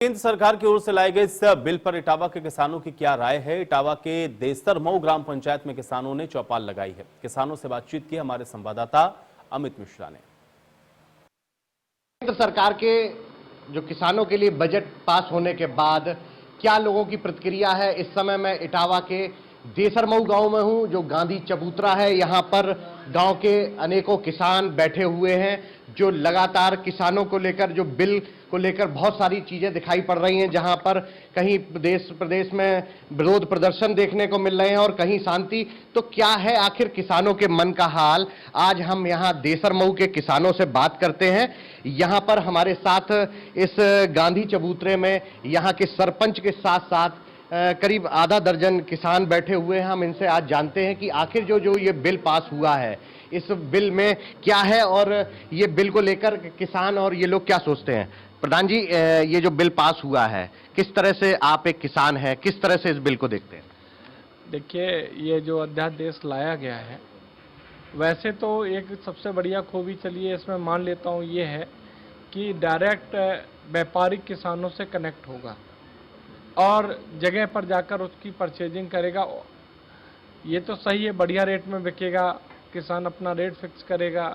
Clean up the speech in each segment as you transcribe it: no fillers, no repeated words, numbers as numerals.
केंद्र सरकार की ओर से लाए गए इस बिल पर इटावा के किसानों की क्या राय है। इटावा के देसर मऊ ग्राम पंचायत में किसानों ने चौपाल लगाई है। किसानों से बातचीत की हमारे संवाददाता अमित मिश्रा ने। केंद्र सरकार के जो किसानों के लिए बजट पास होने के बाद क्या लोगों की प्रतिक्रिया है। इस समय मैं इटावा के देसर मऊ गांव में हूं, जो गांधी चबूतरा है। यहां पर गांव के अनेकों किसान बैठे हुए हैं, जो लगातार किसानों को लेकर, जो बिल को लेकर बहुत सारी चीजें दिखाई पड़ रही हैं। जहां पर कहीं देश प्रदेश में विरोध प्रदर्शन देखने को मिल रहे हैं और कहीं शांति। तो क्या है आखिर किसानों के मन का हाल, आज हम यहां देसर मऊ के किसानों से बात करते हैं। यहां पर हमारे साथ इस गांधी चबूतरे में यहां के सरपंच के साथ साथ करीब आधा दर्जन किसान बैठे हुए हैं। हम इनसे आज जानते हैं कि आखिर जो ये बिल पास हुआ है, इस बिल में क्या है और ये बिल को लेकर किसान और ये लोग क्या सोचते हैं। प्रधान जी, ये जो बिल पास हुआ है, किस तरह से आप एक किसान हैं, किस तरह से इस बिल को देखते हैं। देखिए, ये जो अध्यादेश लाया गया है, वैसे तो एक सबसे बढ़िया खूबी चलिए इसमें मान लेता हूँ ये है कि डायरेक्ट व्यापारिक किसानों से कनेक्ट होगा और जगह पर जाकर उसकी परचेजिंग करेगा। ये तो सही है, बढ़िया रेट में बिकेगा, किसान अपना रेट फिक्स करेगा।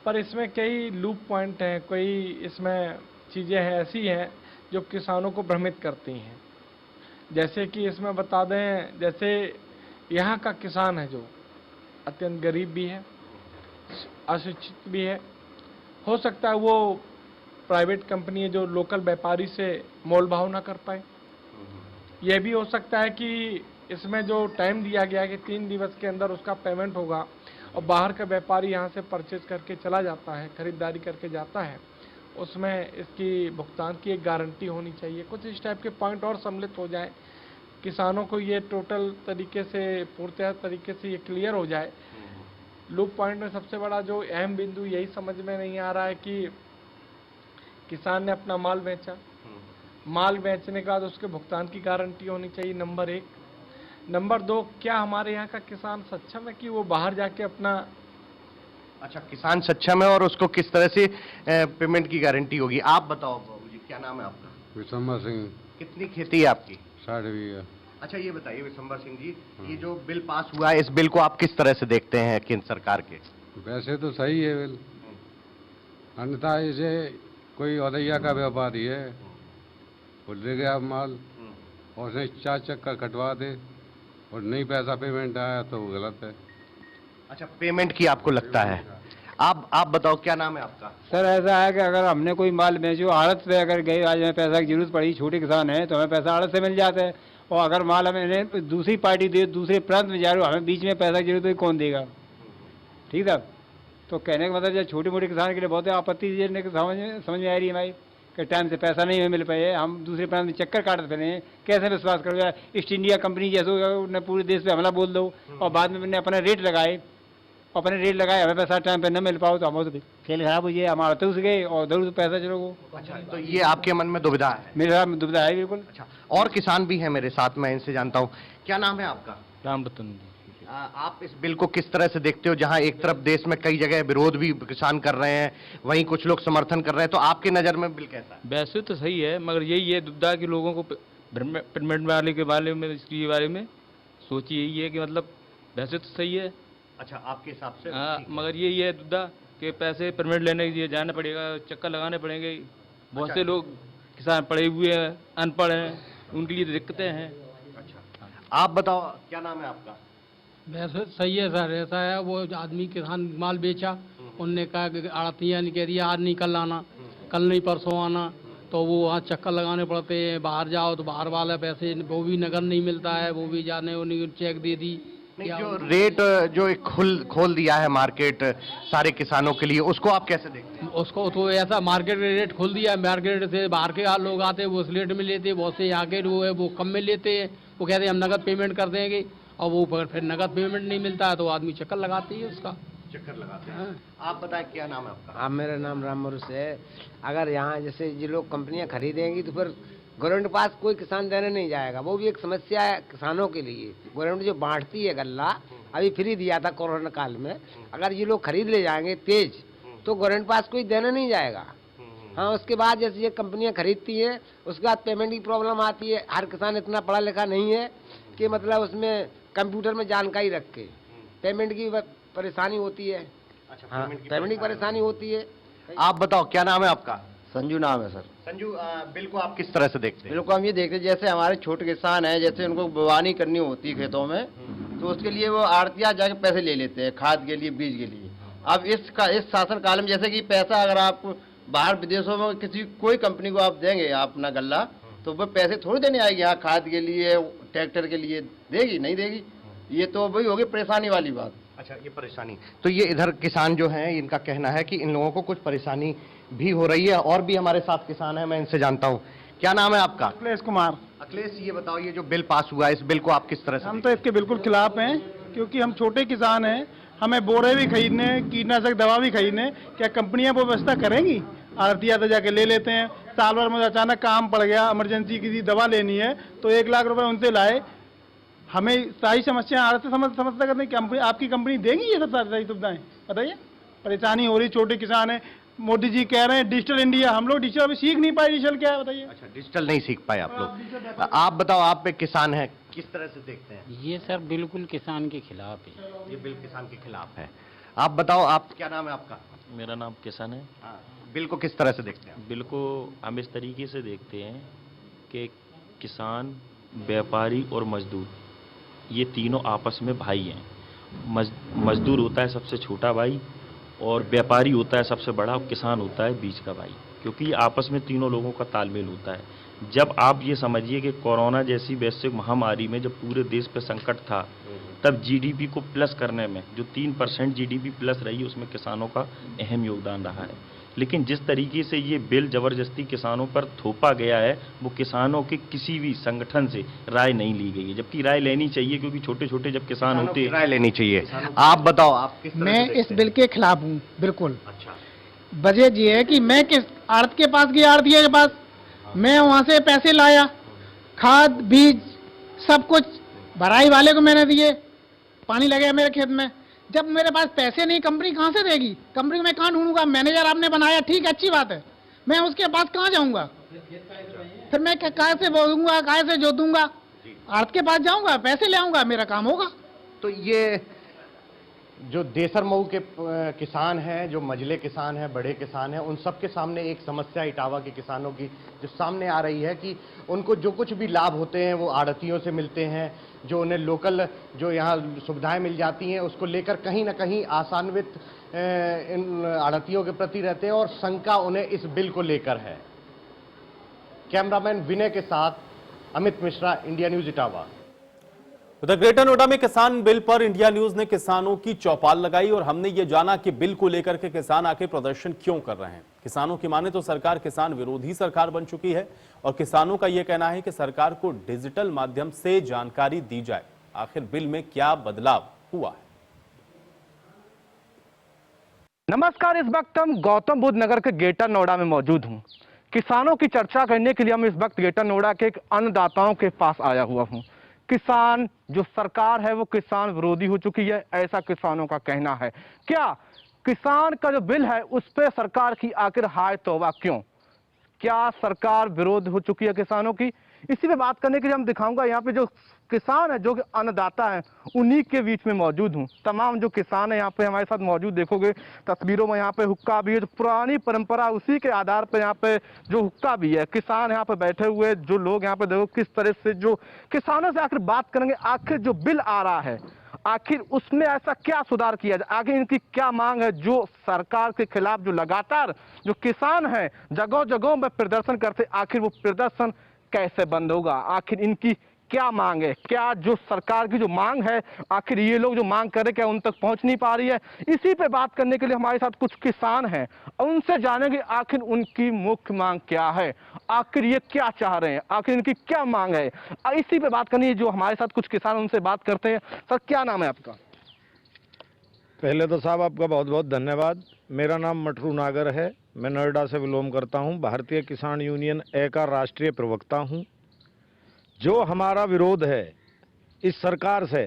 पर इसमें कई लूप पॉइंट हैं, कोई इसमें चीज़ें हैं ऐसी हैं जो किसानों को भ्रमित करती हैं। जैसे कि इसमें बता दें, जैसे यहाँ का किसान है जो अत्यंत गरीब भी है, अशिक्षित भी है, हो सकता है वो प्राइवेट कंपनी जो लोकल व्यापारी से मोल भाव ना कर पाए। यह भी हो सकता है कि इसमें जो टाइम दिया गया है कि 3 दिवस के अंदर उसका पेमेंट होगा और बाहर का व्यापारी यहाँ से परचेज करके चला जाता है, खरीदारी करके जाता है, उसमें इसकी भुगतान की एक गारंटी होनी चाहिए। कुछ इस टाइप के पॉइंट और सम्मिलित हो जाए, किसानों को ये टोटल तरीके से, पूर्णतः तरीके से ये क्लियर हो जाए। लूप पॉइंट में सबसे बड़ा जो अहम बिंदु यही समझ में नहीं आ रहा है कि किसान ने अपना माल बेचा, माल बेचने के बाद उसके भुगतान की गारंटी होनी चाहिए, नंबर 1। नंबर 2, क्या हमारे यहाँ का किसान सक्षम है कि वो बाहर जाके अपना। अच्छा, किसान सक्षम है और उसको किस तरह से पेमेंट की गारंटी होगी। आप बताओ बाबू जी, क्या नाम है आपका। विशंबर सिंह। कितनी खेती है आपकी। 60 बीघा। अच्छा, ये बताइए विशंबर सिंह जी, ये जो बिल पास हुआ है, इस बिल को आप किस तरह से देखते हैं केंद्र सरकार के। वैसे तो सही है बिल, अन्यथा इसे कोई औदैया का व्यापारी है, वो ले गया माल और उसे 4 चक्कर कटवा दे और नहीं पैसा पेमेंट आया तो वो गलत है। अच्छा, पेमेंट की आपको लगता है। आप बताओ, क्या नाम है आपका। सर, ऐसा है कि अगर हमने कोई माल बेचो आड़त पे अगर गए, आज हमें पैसा की जरूरत पड़ी, छोटे किसान हैं तो हमें पैसा आड़त से मिल जाता है। और अगर माल हमें दूसरी पार्टी दे, दूसरे प्रांत में जा रहे हो, हमें बीच में पैसा की जरूरत है, कौन देगा। ठीक है, तो कहने का मतलब जो छोटे मोटे किसान के लिए बहुत आपत्ति समझ में आ रही है भाई कि टाइम से पैसा नहीं मिल पाए, हम दूसरे प्रांत में चक्कर काटते फिर हैं। कैसे विश्वास करोगे। ईस्ट इंडिया कंपनी जैसे उन्होंने पूरे देश पे हमला बोल दो और बाद में मैंने अपने रेट लगाए, हमें पैसा टाइम पे न मिल पाओ तो हम तो खेल खराब हो जाए, हमारा तो गए और उधर पैसा चलो। अच्छा, तो ये आपके मन में दुविधा है। मेरे साथ में दुविधा है बिल्कुल। अच्छा, और किसान भी हैं मेरे साथ, मैं इनसे जानता हूँ। क्या नाम है आपका। राम रतन। आप इस बिल को किस तरह से देखते हो, जहां एक तरफ देश में कई जगह विरोध भी किसान कर रहे हैं, वहीं कुछ लोग समर्थन कर रहे हैं, तो आपकी नज़र में बिल कैसा है। वैसे तो सही है, मगर यही है दुविधा कि लोगों को पेमेंट वाले के बारे में, इसके बारे में सोच यही है कि मतलब वैसे तो सही है। अच्छा, आपके हिसाब से। हाँ, मगर यही है दुविधा कि पैसे परमिट लेने के लिए जाना पड़ेगा, चक्कर लगाने पड़ेंगे। बहुत से लोग किसान पढ़े हुए हैं, अनपढ़ हैं, उनके लिए दिक्कतें हैं। अच्छा, आप बताओ, क्या नाम है आपका। वैसे सही है सर, ऐसा है वो आदमी किसान माल बेचा, उनने कहा कि आड़तिया ने कह दिया आज नहीं कल आना, कल नहीं परसों आना, तो वो वहाँ चक्कर लगाने पड़ते हैं। बाहर जाओ तो बाहर वाला पैसे वो भी नगद नहीं मिलता है, वो भी जाने उन्हें चेक दे दी। जो रेट जो एक खोल दिया है मार्केट सारे किसानों के लिए, उसको आप कैसे देखते हैं। उसको तो ऐसा मार्केट रेट खोल दिया, मार्केट से बाहर के लोग आते हैं, वो उस रेट में लेते हैं, बहुत से आगे वो है वो कम में लेते हैं, वो कहते हैं हम नगद पेमेंट कर देंगे, और वो फिर नगद पेमेंट नहीं मिलता है तो आदमी चक्कर लगाते ही उसका चक्कर लगाते हैं। आप बताएं, क्या नाम है आपका। आप, मेरा नाम राम मरुस है। अगर यहाँ जैसे जो लोग कंपनियां खरीदेंगी तो फिर गवर्नमेंट के पास कोई किसान देने नहीं जाएगा, वो भी एक समस्या है किसानों के लिए। गवर्नमेंट जो बांटती है गल्ला, अभी फ्री दिया था कोरोना काल में, अगर ये लोग खरीद ले जाएंगे तेज तो गवर्नमेंट पास कोई देने नहीं जाएगा। हाँ, उसके बाद जैसे ये कंपनियां खरीदती हैं, उसके बाद पेमेंट की प्रॉब्लम आती है। हर किसान इतना पढ़ा लिखा नहीं है कि मतलब उसमें कंप्यूटर में जानकारी रखे, पेमेंट की परेशानी होती है। अच्छा, हाँ, पेमेंट की परेशानी होती है। आप बताओ क्या नाम है आपका? संजू नाम है सर। संजू, बिल को आप किस तरह से देखते हैं? बिल्कुल हम ये देखते हैं, जैसे हमारे छोटे किसान हैं, जैसे उनको बुवानी करनी होती है खेतों में, तो उसके लिए वो आड़तिया जाके पैसे ले लेते हैं खाद के लिए, बीज के लिए। अब इस शासन काल में जैसे कि पैसा अगर आप बाहर विदेशों में किसी कोई कंपनी को आप देंगे आप अपना गल्ला, तो वो पैसे थोड़ी देने आएगी यहाँ खाद के लिए, ट्रैक्टर के लिए देगी? नहीं देगी। ये तो वही होगी परेशानी वाली बात। अच्छा, ये परेशानी तो ये इधर किसान जो हैं इनका कहना है कि इन लोगों को कुछ परेशानी भी हो रही है। और भी हमारे साथ किसान हैं, मैं इनसे जानता हूँ। क्या नाम है आपका? अखिलेश कुमार। अखिलेश, ये बताओ, ये जो बिल पास हुआ है, इस बिल को आप किस तरह से हम तो इसके बिल्कुल खिलाफ हैं, क्योंकि हम छोटे किसान हैं, हमें बोरे भी खरीदने, कीटनाशक दवा भी खरीदने, क्या कंपनियां वो व्यवस्था करेंगी? आड़तिया तो जाके ले लेते हैं। साल भर में अचानक काम पड़ गया, इमरजेंसी किसी दवा लेनी है तो 1 लाख रुपए उनसे लाए। हमें सारी समस्या आड़त समस्या करते हैं, आपकी कंपनी देंगी ये सब सारी सुविधाएं? बताइए, परेशानी हो रही, छोटे किसान है। मोदी जी कह रहे हैं डिजिटल इंडिया, हम लोग डिजिटल अभी सीख नहीं पाए। डिजिटल क्या है बताइए? अच्छा, डिजिटल नहीं सीख पाए आप लोग। आप बताओ, आप एक किसान हैं, किस तरह से देखते हैं? ये सर बिल्कुल किसान के खिलाफ है। ये बिल किसान के खिलाफ है। आप बताओ, आप क्या नाम है आपका? मेरा नाम किसान है। हाँ, बिल को किस तरह से देखते हैं? बिल को हम इस तरीके से देखते हैं कि किसान, व्यापारी और मजदूर, ये तीनों आपस में भाई हैं। मजदूर होता है सबसे छोटा भाई, और व्यापारी होता है सबसे बड़ा, और किसान होता है बीच का भाई, क्योंकि आपस में तीनों लोगों का तालमेल होता है। जब आप ये समझिए कि कोरोना जैसी वैश्विक महामारी में जब पूरे देश पे संकट था, तब जीडीपी को प्लस करने में जो 3% जीडीपी प्लस रही, उसमें किसानों का अहम योगदान रहा है। लेकिन जिस तरीके से ये बिल जबरदस्ती किसानों पर थोपा गया है, वो किसानों के किसी भी संगठन से राय नहीं ली गई है, जबकि राय लेनी चाहिए, क्योंकि छोटे छोटे जब किसान होते हैं राय लेनी चाहिए। आप बताओ, आप किस तरह मैं से इस बिल के खिलाफ हूँ बिल्कुल। अच्छा, वजह ये है कि मैं किस आड़त के पास गया, आड़तिया के पास, मैं वहां से पैसे लाया, खाद बीज सब कुछ भराई वाले को मैंने दिए, पानी लगे मेरे खेत में। जब मेरे पास पैसे नहीं, कंपनी कहाँ से देगी? कंपनी को मैं कहाँ ढूंढूंगा? मैनेजर आपने बनाया, ठीक, अच्छी बात है, मैं उसके पास कहाँ जाऊंगा? फिर मैं काय से बोलूंगा, काय से जोतूंगा? आड़त के पास जाऊंगा, पैसे ले आऊंगा, मेरा काम होगा। तो ये जो देसर मऊ के किसान हैं, जो मजले किसान हैं, बड़े किसान हैं, उन सब के सामने एक समस्या इटावा के किसानों की जो सामने आ रही है कि उनको जो कुछ भी लाभ होते हैं वो आड़तियों से मिलते हैं, जो उन्हें लोकल जो यहाँ सुविधाएं मिल जाती हैं उसको लेकर कहीं ना कहीं आशान्वित इन आड़तियों के प्रति रहते हैं, और शंका उन्हें इस बिल को लेकर है। कैमरामैन विनय के साथ अमित मिश्रा, इंडिया न्यूज इटावा। उधर ग्रेटर नोएडा में किसान बिल पर इंडिया न्यूज ने किसानों की चौपाल लगाई और हमने ये जाना कि बिल को लेकर के किसान आके प्रदर्शन क्यों कर रहे हैं। किसानों की माने तो सरकार किसान विरोधी सरकार बन चुकी है और किसानों का यह कहना है कि सरकार को डिजिटल माध्यम से जानकारी दी जाए, आखिर बिल में क्या बदलाव हुआ है। नमस्कार, इस वक्त हम गौतम बुद्ध नगर के ग्रेटर नोएडा में मौजूद हूँ। किसानों की चर्चा करने के लिए हम इस वक्त ग्रेटर नोएडा के एक अन्नदाताओं के पास आया हुआ हूँ। किसान जो सरकार है वो किसान विरोधी हो चुकी है, ऐसा किसानों का कहना है। क्या किसान का जो बिल है उस पर सरकार की आखिर हाय तौबा क्यों? क्या सरकार विरोध हो चुकी है किसानों की? इसी पे बात करने के लिए हम दिखाऊंगा यहाँ पे जो किसान है, जो अन्नदाता है, उन्हीं के बीच में मौजूद हूँ। तमाम जो किसान है यहाँ पे हमारे साथ मौजूद, देखोगे तस्वीरों में यहाँ पे हुक्का भी है, जो पुरानी परंपरा उसी के आधार पर यहाँ पे जो हुक्का भी है। किसान यहाँ पे बैठे हुए, जो लोग यहाँ पे देखो किस तरह से जो किसानों से आखिर बात करेंगे, आखिर जो बिल आ रहा है आखिर उसमें ऐसा क्या सुधार किया जाए, आखिर इनकी क्या मांग है, जो सरकार के खिलाफ जो लगातार जो किसान है जगहों जगहों में प्रदर्शन करते, आखिर वो प्रदर्शन कैसे बंद होगा, आखिर इनकी क्या मांग है, क्या जो सरकार की जो मांग है आखिर ये लोग जो मांग कर रहे क्या उन तक पहुंच नहीं पा रही है। इसी पे बात करने के लिए हमारे साथ कुछ किसान हैं, उनसे जानेंगे आखिर उनकी मुख्य मांग क्या है, आखिर ये क्या चाह रहे हैं, आखिर इनकी क्या मांग है। इसी पे बात करनी है, जो हमारे साथ कुछ किसान उनसे बात करते हैं। सर, क्या नाम है आपका? पहले तो साहब आपका बहुत बहुत धन्यवाद। मेरा नाम मटरू नागर है, मैं नोएडा से बिलोंग करता हूं, भारतीय किसान यूनियन ए का राष्ट्रीय प्रवक्ता हूं। जो हमारा विरोध है इस सरकार से,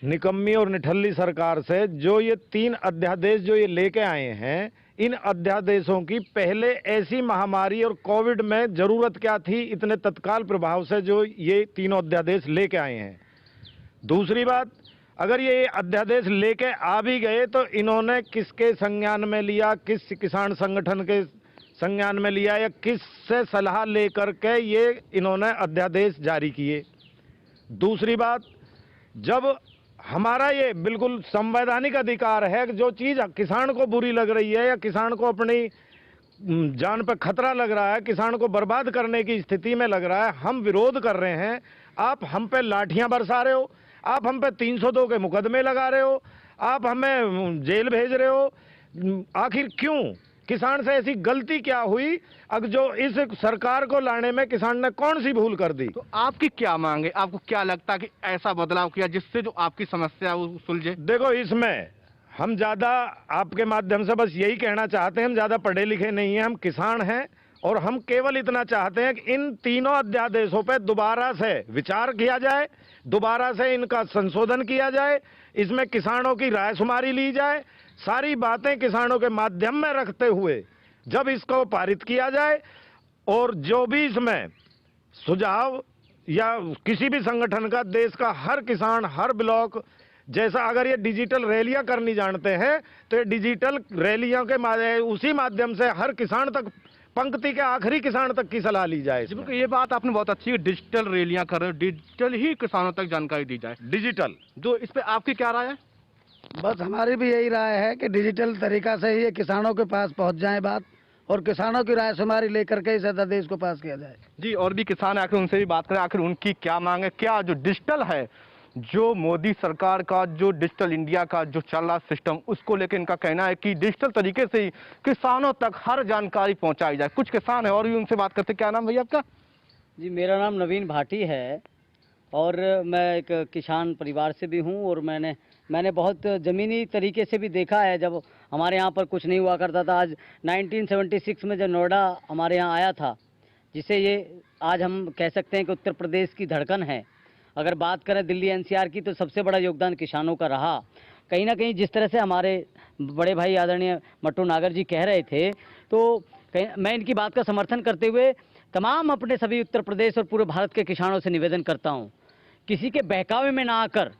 निकम्मी और निठल्ली सरकार से, जो ये 3 अध्यादेश जो ये लेके आए हैं, इन अध्यादेशों की पहले ऐसी महामारी और कोविड में जरूरत क्या थी इतने तत्काल प्रभाव से जो ये तीनों अध्यादेश लेके आए हैं। दूसरी बात, अगर ये अध्यादेश लेके आ भी गए तो इन्होंने किसके संज्ञान में लिया, किस किसान संगठन के संज्ञान में लिया या किससे सलाह लेकर के ये इन्होंने अध्यादेश जारी किए। दूसरी बात, जब हमारा ये बिल्कुल संवैधानिक अधिकार है कि जो चीज़ किसान को बुरी लग रही है या किसान को अपनी जान पर खतरा लग रहा है, किसान को बर्बाद करने की स्थिति में लग रहा है, हम विरोध कर रहे हैं, आप हम पे लाठियां बरसा रहे हो, आप हम पे 302 के मुकदमे लगा रहे हो, आप हमें जेल भेज रहे हो। आखिर क्यों? किसान से ऐसी गलती क्या हुई अब जो इस सरकार को लाने में किसान ने कौन सी भूल कर दी? तो आपकी क्या मांग है? आपको क्या लगता है कि ऐसा बदलाव किया जिससे जो आपकी समस्या है वो सुलझे? देखो, इसमें हम ज़्यादा आपके माध्यम से बस यही कहना चाहते हैं, हम ज़्यादा पढ़े लिखे नहीं हैं, हम किसान हैं और हम केवल इतना चाहते हैं कि इन तीनों अध्यादेशों पर दोबारा से विचार किया जाए, दोबारा से इनका संशोधन किया जाए, इसमें किसानों की रायशुमारी ली जाए, सारी बातें किसानों के माध्यम में रखते हुए जब इसको पारित किया जाए और जो भी इसमें सुझाव या किसी भी संगठन का, देश का हर किसान, हर ब्लॉक, जैसा अगर ये डिजिटल रैलियां करनी जानते हैं तो ये डिजिटल रैलियों के उसी माध्यम से हर किसान तक, पंक्ति के आखिरी किसान तक की सलाह ली जाए। ये बात आपने बहुत अच्छी है, डिजिटल रैलियां कर रहे हो, डिजिटल ही किसानों तक जानकारी दी जाए, डिजिटल। जो इस पे आपकी क्या राय है? बस हमारी भी यही राय है कि डिजिटल तरीका से ही ये किसानों के पास पहुंच जाए बात और किसानों की राय शुमारी लेकर के इस अध्यादेश को पास किया जाए। जी, और भी किसान आकर उनसे भी बात करें, आखिर उनकी क्या मांग है, क्या जो डिजिटल है, जो मोदी सरकार का जो डिजिटल इंडिया का जो चल रहा सिस्टम, उसको लेकर इनका कहना है कि डिजिटल तरीके से ही किसानों तक हर जानकारी पहुंचाई जाए। कुछ किसान है और भी उनसे बात करते। क्या नाम भैया आपका? जी, मेरा नाम नवीन भाटी है और मैं एक किसान परिवार से भी हूं और मैंने बहुत ज़मीनी तरीके से भी देखा है। जब हमारे यहाँ पर कुछ नहीं हुआ करता था, आज 1976 में जब नोएडा हमारे यहाँ आया था, जिसे ये आज हम कह सकते हैं कि उत्तर प्रदेश की धड़कन है। अगर बात करें दिल्ली एनसीआर की तो सबसे बड़ा योगदान किसानों का रहा। कहीं ना कहीं जिस तरह से हमारे बड़े भाई आदरणीय मट्टू नागर जी कह रहे थे, तो मैं इनकी बात का समर्थन करते हुए तमाम अपने सभी उत्तर प्रदेश और पूरे भारत के किसानों से निवेदन करता हूँ, किसी के बहकावे में ना आकर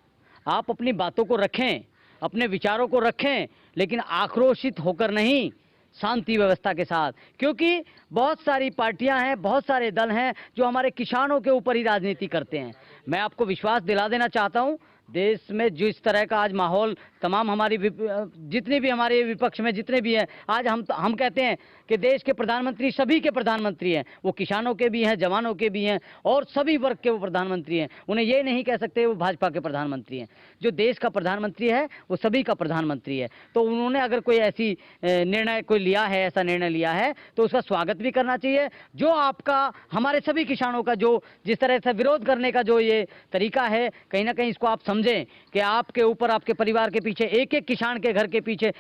आप अपनी बातों को रखें, अपने विचारों को रखें, लेकिन आक्रोशित होकर नहीं, शांति व्यवस्था के साथ। क्योंकि बहुत सारी पार्टियां हैं, बहुत सारे दल हैं जो हमारे किसानों के ऊपर ही राजनीति करते हैं। मैं आपको विश्वास दिला देना चाहता हूं, देश में जिस तरह का आज माहौल, तमाम हमारी जितने भी हमारे विपक्ष में जितने भी हैं, आज हम कहते हैं कि देश के प्रधानमंत्री सभी के प्रधानमंत्री हैं, वो किसानों के भी हैं, जवानों के भी हैं और सभी वर्ग के वो प्रधानमंत्री हैं। उन्हें ये नहीं कह सकते वो भाजपा के प्रधानमंत्री हैं। जो देश का प्रधानमंत्री है वो सभी का प्रधानमंत्री है। तो उन्होंने अगर कोई ऐसी निर्णय कोई लिया है, ऐसा निर्णय लिया है, तो उसका स्वागत भी करना चाहिए। जो आपका, हमारे सभी किसानों का जो जिस तरह से विरोध करने का जो ये तरीका है, कहीं ना कहीं इसको आप समझें कि आपके ऊपर, आपके परिवार के पीछे, एक एक किसान के घर के पीछे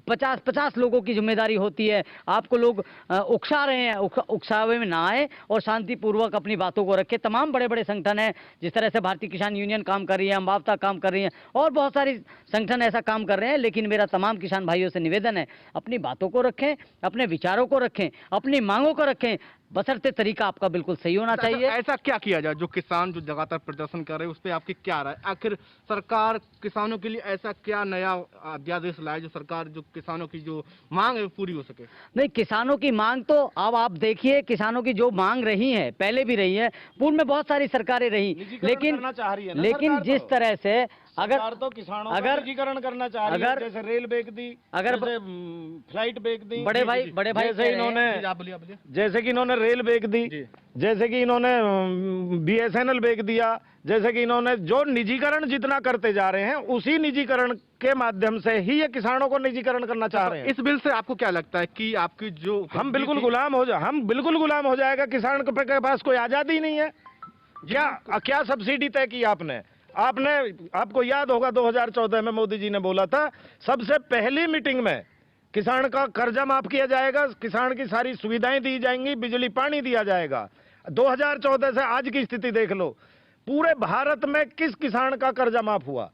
50-50 लोगों की जिम्मेदारी होती है। आपको लोग उकसा रहे हैं, उकसावे में ना आए और शांतिपूर्वक अपनी बातों को रखें। तमाम बड़े बड़े संगठन हैं, जिस तरह से भारतीय किसान यूनियन काम कर रही है, अम्बावता काम कर रही है और बहुत सारी संगठन ऐसा काम कर रहे हैं। लेकिन मेरा तमाम किसान भाइयों से निवेदन है, अपनी बातों को रखें, अपने विचारों को रखें, अपनी मांगों को रखें, बशर्ते तरीका आपका बिल्कुल सही होना चाहिए। ऐसा क्या किया जाए जो किसान जो लगातार प्रदर्शन कर रहे हैं उस पर आपकी क्या राय? आखिर सरकार किसानों के लिए ऐसा क्या नया अध्यादेश लाए जो सरकार जो किसानों की जो मांग है पूरी हो सके? नहीं, किसानों की मांग तो अब आप देखिए, किसानों की जो मांग रही है, पहले भी रही है, पूर्व में बहुत सारी सरकारें रही, लेकिन जिस तरह से अगर तो किसानों का निजीकरण करना चाह रही है, जैसे रेल बेच दी, अगर फ्लाइट बेच दी, बड़े भाई जैसे कि इन्होंने रेल बेच दी, जैसे कि इन्होंने BSNL बेच दिया, जैसे कि इन्होंने जो निजीकरण जितना करते जा रहे हैं, उसी निजीकरण के माध्यम से ही ये किसानों को निजीकरण करना चाह रहे हैं। इस बिल से आपको क्या लगता है कि आपकी जो हम बिल्कुल गुलाम हो जाएगा, किसान के पास कोई आजादी नहीं है। क्या सब्सिडी तय की आपने? आपको याद होगा 2014 में मोदी जी ने बोला था सबसे पहली मीटिंग में किसान का कर्जा माफ किया जाएगा, किसान की सारी सुविधाएं दी जाएंगी, बिजली पानी दिया जाएगा। 2014 से आज की स्थिति देख लो, पूरे भारत में किस किसान का कर्जा माफ हुआ?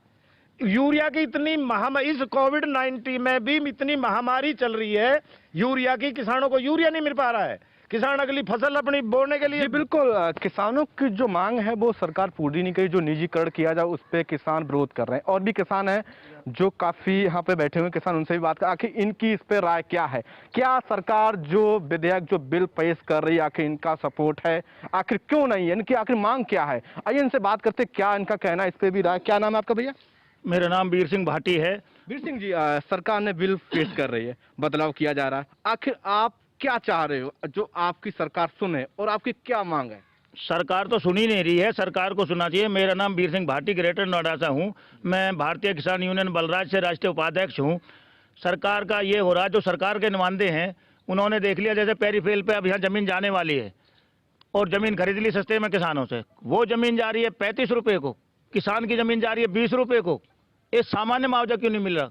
यूरिया की इतनी महामारी, इस कोविड-19 में भी इतनी महामारी चल रही है यूरिया की, किसानों को यूरिया नहीं मिल पा रहा है, किसान अगली फसल अपनी बोने के लिए। जी बिल्कुल, किसानों की जो मांग है वो सरकार पूरी नहीं करी, जो निजीकरण किया जाए उस पे किसान विरोध कर रहे हैं। और भी किसान हैं जो काफी यहाँ पे बैठे हुए किसान, उनसे भी बात कर, आखिर इनकी इस पे राय क्या है, क्या सरकार जो विधेयक जो बिल पेश कर रही है आखिर इनका सपोर्ट है, आखिर क्यों नहीं है, इनकी आखिर मांग क्या है। आइए इनसे बात करते, क्या इनका कहना है, इस पे भी राय। क्या नाम है आपका भैया? मेरा नाम वीर सिंह भाटी है। वीर सिंह जी, सरकार ने बिल पेश कर रही है, बदलाव किया जा रहा है, आखिर आप क्या चाह रहे हो जो आपकी सरकार सुने और आपकी क्या मांग है? सरकार तो सुन ही नहीं रही है, सरकार को सुनना चाहिए। मेरा नाम वीर सिंह भाटी ग्रेटर नोएडा से हूँ। मैं भारतीय किसान यूनियन बलराज से राष्ट्रीय उपाध्यक्ष हूँ। सरकार का ये हो रहा, जो सरकार के नुमाइंदे हैं उन्होंने देख लिया जैसे पेरीफेल पे अब यहाँ जमीन जाने वाली है और जमीन खरीद ली सस्ते में किसानों से। वो जमीन जा रही है 35 रुपये को, किसान की जमीन जा रही है 20 रुपये को। ये सामान्य मुआवजा क्यों नहीं मिल रहा?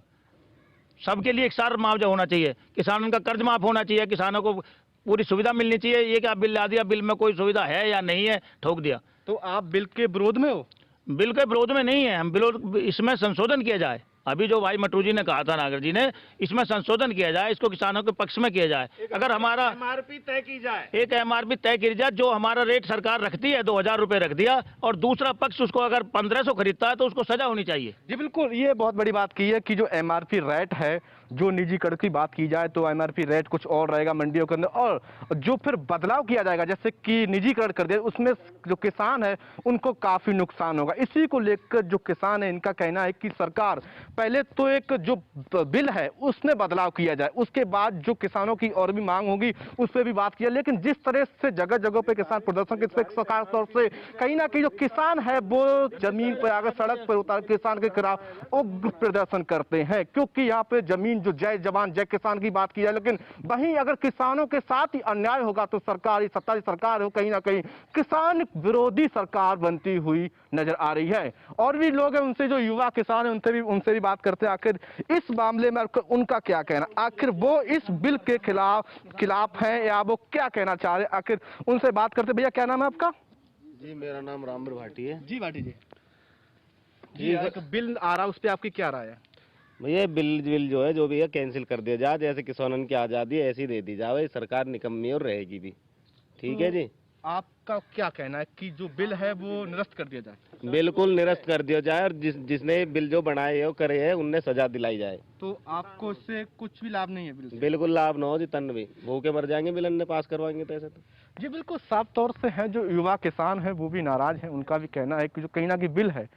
सबके लिए एक सार मुआवजा होना चाहिए, किसानों का कर्ज माफ होना चाहिए, किसानों को पूरी सुविधा मिलनी चाहिए। ये क्या बिल ला दिया, बिल में कोई सुविधा है या नहीं है, ठोक दिया। तो आप बिल के विरोध में हो? बिल के विरोध में नहीं है हम, विरोध इसमें संशोधन किया जाए। अभी जो भाई मटरू जी ने कहा था, नागर जी ने, इसमें संशोधन किया जाए, इसको किसानों के पक्ष में किया जाए। अगर हमारा एमआरपी तय की जाए, एक एमआरपी तय की जाए, जो हमारा रेट सरकार रखती है 2000 रुपये रख दिया, और दूसरा पक्ष उसको अगर 1500 खरीदता है तो उसको सजा होनी चाहिए। जी बिल्कुल, ये बहुत बड़ी बात की है कि जो एमआरपी रेट है, जो निजीकरण की बात की जाए तो एमआरपी रेट कुछ और रहेगा मंडियों के अंदर, और जो फिर बदलाव किया जाएगा जैसे कि निजीकरण कर दिया, उसमें जो किसान है उनको काफी नुकसान होगा। इसी को लेकर जो किसान है इनका कहना है कि सरकार पहले तो एक जो बिल है उसमें बदलाव किया जाए, उसके बाद जो किसानों की और भी मांग होगी उस पर भी बात किया। लेकिन जिस तरह से जगह जगह पे किसान प्रदर्शन के खास तौर से कहीं ना कहीं जो किसान है वो जमीन पर आकर सड़क पर उतार किसान के खिलाफ उग्र प्रदर्शन करते हैं, क्योंकि यहाँ पे जमीन जो जय जवान जय किसान की बात की जाए, लेकिन वहीं अगर किसानों के साथ ही अन्याय होगा तो सरकार, सत्ताधारी सरकार हो, कहीं ना कहीं किसान विरोधी सरकार बनती हुई नजर आ रही है। और भी लोग हैं, उनसे जो युवा किसान है उनसे भी बात करते हैं, आखिर इस मामले में उनका क्या कहना, आखिर वो इस बिल के खिलाफ हैं या वो क्या कहना चाह रहे हैं, आखिर उनसे बात करते। भैया क्या नाम है आपका? जी मेरा नाम रामवीर भाटी है। जी भाटी जी, एक बिल आ रहा है उस पर आपकी क्या राय है? भैया बिल जो है जो भी है कैंसिल कर दिया जाए, जैसे किसानों की आज़ादी है ऐसी दे दी जाए, सरकार निकम्मी और रहेगी भी। ठीक है जी, आपका क्या कहना है कि जो बिल है वो निरस्त कर दिया जाए? बिल्कुल निरस्त कर दिया जाए, और जिसने बिल जो बनाए है करे है उनने सजा दिलाई जाए। तो आपको इससे कुछ भी लाभ नहीं है बिल से? बिल्कुल लाभ ना हो जी, तन भी भूखे मर जाएंगे बिल ने पास करवाएंगे तो ऐसे तो। जी बिल्कुल, साफ तौर से है जो युवा किसान है वो भी नाराज है, उनका भी कहना है कि जो कहीं ना कहीं बिल है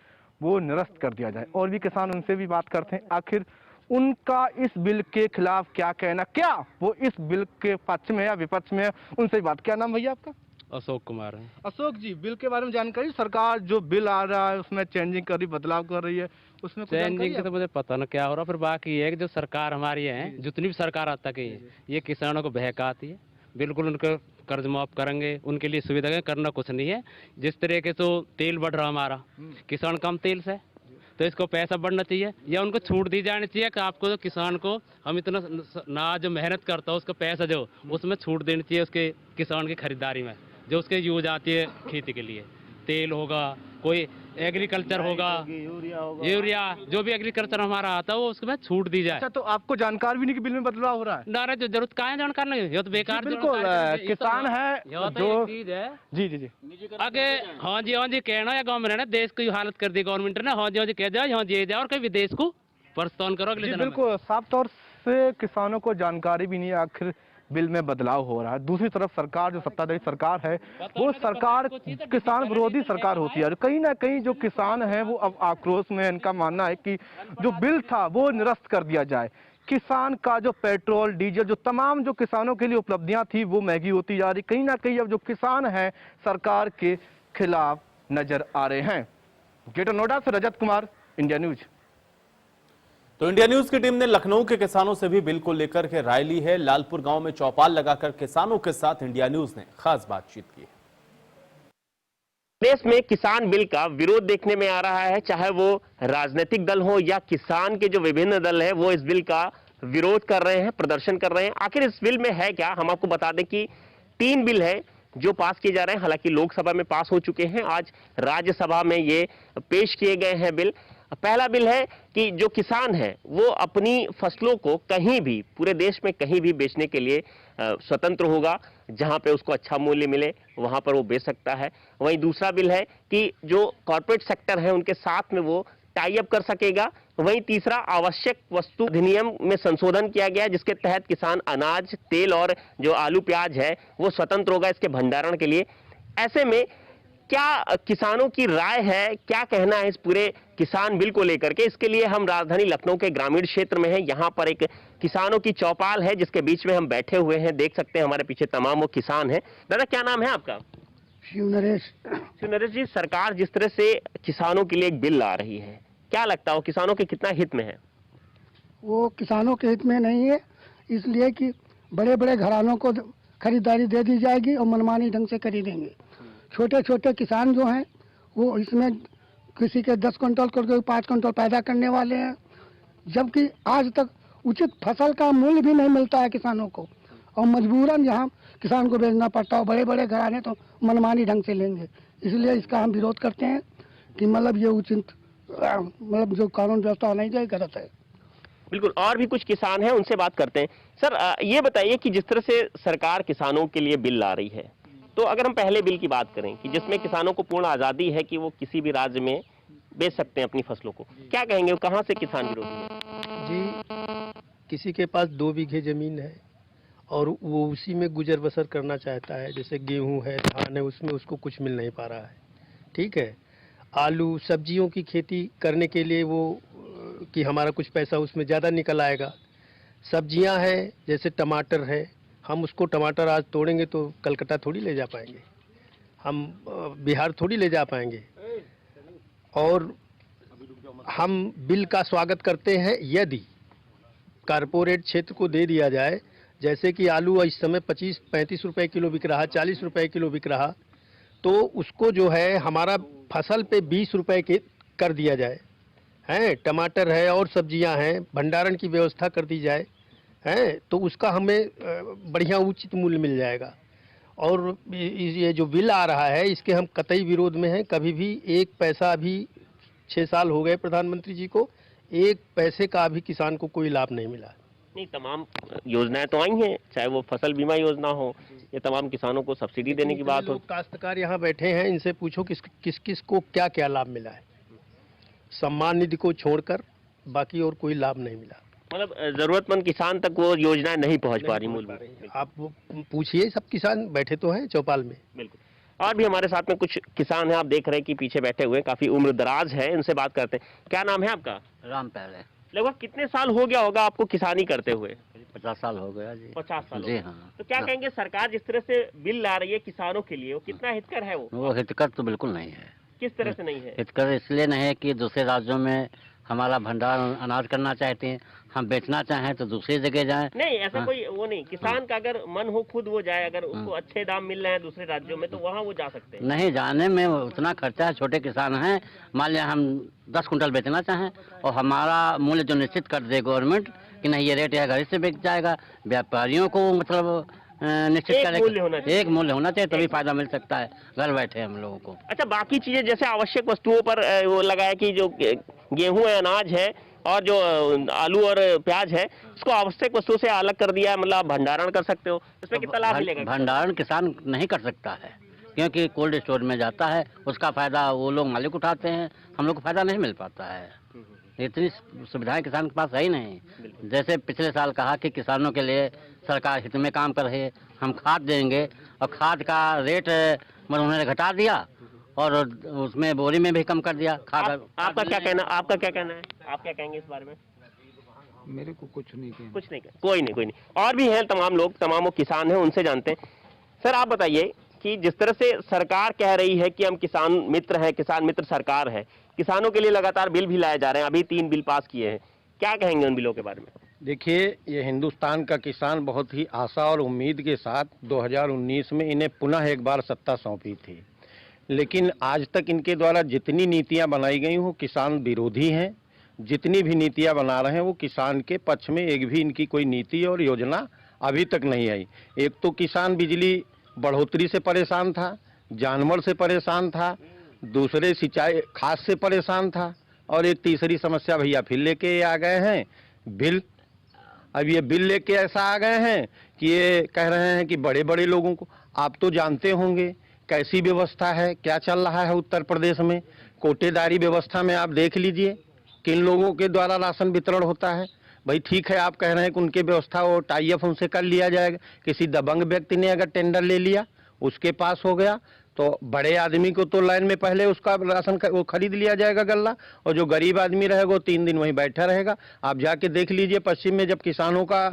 वो निरस्त कर दिया जाए। और भी किसान, उनसे भी बात करते हैं, आखिर उनका इस बिल के खिलाफ क्या कहना, क्या वो इस बिल के पक्ष में या विपक्ष में, उनसे भी बात। क्या नाम भैया आपका? अशोक कुमार है। अशोक जी, बिल के बारे में जानकारी, सरकार जो बिल आ रहा है उसमें चेंजिंग कर रही, बदलाव कर रही है, उसमें चेंजिंग की तो मुझे पता ना क्या हो रहा, फिर बाकी ये है कि जो सरकार हमारी है, जितनी भी सरकार आता है ये किसानों को बहकाती है। बिल्कुल उनको कर्ज माफ करेंगे, उनके लिए सुविधा करना कुछ नहीं है। जिस तरीके से तेल बढ़ रहा हमारा, किसान कम तेल से, तो इसको पैसा बढ़ना चाहिए या उनको छूट दी जानी चाहिए कि आपको किसान को हम इतना ना जो मेहनत करता है उसका पैसा जो उसमें छूट देनी चाहिए, उसके किसान की खरीदारी में जो उसके यूज आती है खेती के लिए। तेल होगा, कोई एग्रीकल्चर होगा, यूरिया जो भी एग्रीकल्चर हमारा आता है वो उसमें छूट दी जाए। अच्छा, तो आपको जानकारी भी नहीं कि बिल में बदलाव हो रहा है? ना जो जरूरत कहाँ है जानकार नहीं, ये तो बेकार। बिल्कुल, किसान है जो चीज है। जी जी जी, आगे हाँ जी कहना है गवर्नमेंट ने देश की हालत कर दी गवर्नमेंट ने, हाँ जी कह जाए, हाँ जी जाए और कहीं विदेश को प्रस्थान करो अगले दिन। बिल्कुल, साफ तौर से किसानों को जानकारी भी नहीं है आखिर बिल में बदलाव हो रहा है। दूसरी तरफ सरकार, जो सत्ताधारी सरकार है, वो सरकार किसान विरोधी सरकार होती है। कहीं ना कहीं जो किसान है वो अब आक्रोश में, इनका मानना है कि जो बिल था वो निरस्त कर दिया जाए। किसान का जो पेट्रोल डीजल, जो तमाम जो किसानों के लिए उपलब्धियां थी वो महंगी होती जा रही। कहीं ना कहीं अब जो किसान है सरकार के खिलाफ नजर आ रहे हैं। ग्रेटर नोएडा से रजत कुमार, इंडिया न्यूज। तो इंडिया न्यूज की टीम ने लखनऊ के किसानों से भी बिल को लेकर के राय ली है। लालपुर गांव में चौपाल लगाकर किसानों के साथ इंडिया न्यूज ने खास बातचीत की। देश में किसान बिल का विरोध देखने में आ रहा है, चाहे वो राजनीतिक दल हो या किसान के जो विभिन्न दल है वो इस बिल का विरोध कर रहे हैं, प्रदर्शन कर रहे हैं। आखिर इस बिल में है क्या, हम आपको बता दें कि 3 बिल है जो पास किए जा रहे हैं। हालांकि लोकसभा में पास हो चुके हैं, आज राज्यसभा में ये पेश किए गए हैं बिल। पहला बिल है कि जो किसान है वो अपनी फसलों को कहीं भी, पूरे देश में कहीं भी बेचने के लिए स्वतंत्र होगा। जहां पे उसको अच्छा मूल्य मिले वहां पर वो बेच सकता है। वहीं दूसरा बिल है कि जो कॉर्पोरेट सेक्टर है उनके साथ में वो टाई अप कर सकेगा। वहीं तीसरा, आवश्यक वस्तु अधिनियम में संशोधन किया गया है जिसके तहत किसान अनाज, तेल और जो आलू प्याज है वो स्वतंत्र होगा इसके भंडारण के लिए। ऐसे में क्या किसानों की राय है, क्या कहना है इस पूरे किसान बिल को लेकर के, इसके लिए हम राजधानी लखनऊ के ग्रामीण क्षेत्र में हैं। यहाँ पर एक किसानों की चौपाल है जिसके बीच में हम बैठे हुए हैं। देख सकते हैं हमारे पीछे तमाम वो किसान हैं। दादा, क्या नाम है आपका? शिव नरेश। शिव नरेश जी, सरकार जिस तरह से किसानों के लिए एक बिल ला रही है, क्या लगता है वो किसानों के कितना हित में है? वो किसानों के हित में नहीं है, इसलिए कि बड़े बड़े घरानों को खरीदारी दे दी जाएगी और मनमानी ढंग से खरीदेंगे। छोटे छोटे किसान जो हैं वो इसमें किसी के 10 क्विंटल करके 5 क्विंटल पैदा करने वाले हैं, जबकि आज तक उचित फसल का मूल्य भी नहीं मिलता है किसानों को, और मजबूरन यहाँ किसान को बेचना पड़ता है। बड़े बड़े घराने तो मनमानी ढंग से लेंगे, इसलिए इसका हम विरोध करते हैं कि मतलब ये उचित जो कानून व्यवस्था होना चाहिए गलत है। बिल्कुल। और भी कुछ किसान हैं, उनसे बात करते हैं। सर, ये बताइए कि जिस तरह से सरकार किसानों के लिए बिल ला रही है, तो अगर हम पहले बिल की बात करें कि जिसमें किसानों को पूर्ण आज़ादी है कि वो किसी भी राज्य में बेच सकते हैं अपनी फसलों को, क्या कहेंगे, कहाँ से किसान विरोधी है? जी, किसी के पास 2 बीघे ज़मीन है और वो उसी में गुजर बसर करना चाहता है, जैसे गेहूं है, धान है, उसमें उसको कुछ मिल नहीं पा रहा है। ठीक है, आलू सब्जियों की खेती करने के लिए वो कि हमारा कुछ पैसा उसमें ज़्यादा निकल आएगा। सब्जियां हैं जैसे टमाटर है, हम उसको टमाटर आज तोड़ेंगे तो कलकत्ता थोड़ी ले जा पाएंगे, हम बिहार थोड़ी ले जा पाएंगे। और हम बिल का स्वागत करते हैं यदि कारपोरेट क्षेत्र को दे दिया जाए, जैसे कि आलू इस समय 25-35 रुपए किलो बिक रहा, 40 रुपए किलो बिक रहा, तो उसको जो है हमारा फसल पे 20 रुपए के कर दिया जाए। हैं, टमाटर है और सब्जियां हैं, भंडारण की व्यवस्था कर दी जाए, हैं, तो उसका हमें बढ़िया उचित मूल्य मिल जाएगा। और ये जो बिल आ रहा है इसके हम कतई विरोध में हैं। कभी भी एक पैसा, अभी 6 साल हो गए प्रधानमंत्री जी को, 1 पैसे का भी किसान को कोई लाभ नहीं मिला। नहीं, तमाम योजनाएं तो आई हैं, चाहे वो फसल बीमा योजना हो, ये तमाम किसानों को सब्सिडी देने की बात हो। काश्तकार यहाँ बैठे हैं, इनसे पूछो किस को क्या क्या लाभ मिला है। सम्मान निधि को छोड़कर बाकी और कोई लाभ नहीं मिला। मतलब जरूरतमंद किसान तक वो योजनाएं नहीं पहुंच पा रही। मूल आप पूछिए, सब किसान बैठे तो हैं चौपाल में। बिल्कुल। और भी हमारे साथ में कुछ किसान हैं, आप देख रहे हैं कि पीछे बैठे हुए, काफी उम्र दराज है, इनसे बात करते हैं। क्या नाम है आपका? राम पहले। लगभग कितने साल हो गया होगा आपको किसानी करते हुए? 50 साल हो गया जी। 50 साल जी हाँ। तो क्या कहेंगे, सरकार जिस तरह से बिल ला रही है किसानों के लिए, वो कितना हितकर है? वो हितकर तो बिल्कुल नहीं है। किस तरह से नहीं है? हितकर इसलिए नहीं है कि दूसरे राज्यों में हमारा भंडार अनाज करना चाहते हैं, हम बेचना चाहें तो दूसरी जगह जाएं। नहीं, ऐसा कोई वो नहीं। किसान का अगर मन हो खुद वो जाए, अगर उसको अच्छे दाम मिल रहे हैं दूसरे राज्यों में तो वहाँ वो जा सकते हैं। नहीं, जाने में उतना खर्चा है। छोटे किसान हैं, मान लिया हम 10 कुंटल बेचना चाहें और हमारा मूल्य जो निश्चित कर दे गवर्नमेंट कि नहीं ये रेट है, घर से बिक जाएगा, व्यापारियों को मतलब निश्चित करेगा, एक मूल्य होना चाहिए, तभी फायदा मिल सकता है घर बैठे हम लोगों को। अच्छा, बाकी चीजें जैसे आवश्यक वस्तुओं पर वो लगा है कि जो गेहूं है, अनाज है और जो आलू और प्याज है, उसको आवश्यक वस्तुओं से अलग कर दिया है, मतलब भंडारण कर सकते हो, इसमें कितना लाभ मिलेगा? भंडारण किसान नहीं कर सकता है क्योंकि कोल्ड स्टोर में जाता है, उसका फायदा वो लोग मालिक उठाते हैं, हम लोग को फायदा नहीं मिल पाता है। इतनी सुविधाएं किसान के पास है ही नहीं। जैसे पिछले साल कहा कि किसानों के लिए सरकार हित में काम कर रही है, हम खाद देंगे, और खाद का रेट मतलब उन्होंने घटा दिया और उसमें बोरी में भी कम कर दिया खाद। आपका क्या कहना है? आप क्या कहेंगे इस बारे में? मेरे को कुछ नहीं कहना। कुछ नहीं कहना। कोई नहीं। और भी हैं तमाम लोग, तमाम वो किसान हैं, उनसे जानते हैं। सर, आप बताइए कि जिस तरह से सरकार कह रही है कि हम किसान मित्र हैं, किसान मित्र सरकार है, किसानों के लिए लगातार बिल भी लाए जा रहे हैं, अभी 3 बिल पास किए हैं, क्या कहेंगे उन बिलों के बारे में? देखिए, ये हिंदुस्तान का किसान बहुत ही आशा और उम्मीद के साथ 2019 में इन्हें पुनः एक बार सत्ता सौंपी थी, लेकिन आज तक इनके द्वारा जितनी नीतियां बनाई गई वो किसान विरोधी हैं। जितनी भी नीतियां बना रहे हैं वो किसान के पक्ष में एक भी इनकी कोई नीति और योजना अभी तक नहीं आई। एक तो किसान बिजली बढ़ोतरी से परेशान था, जानवर से परेशान था, दूसरे सिंचाई खाद से परेशान था, और एक तीसरी समस्या भैया फिर लेके आ गए हैं, बिल। अब ये बिल लेके ऐसा आ गए हैं कि ये कह रहे हैं कि बड़े बड़े लोगों को, आप तो जानते होंगे कैसी व्यवस्था है, क्या चल रहा है उत्तर प्रदेश में। कोटेदारी व्यवस्था में आप देख लीजिए किन लोगों के द्वारा राशन वितरण होता है। भाई ठीक है, आप कह रहे हैं कि उनकी व्यवस्था वो टाई अप उनसे कर लिया जाएगा। किसी दबंग व्यक्ति ने अगर टेंडर ले लिया, उसके पास हो गया, तो बड़े आदमी को तो लाइन में पहले उसका राशन वो खरीद लिया जाएगा गल्ला, और जो गरीब आदमी रहेगा वो 3 दिन वहीं बैठा रहेगा। आप जाके देख लीजिए पश्चिम में जब किसानों का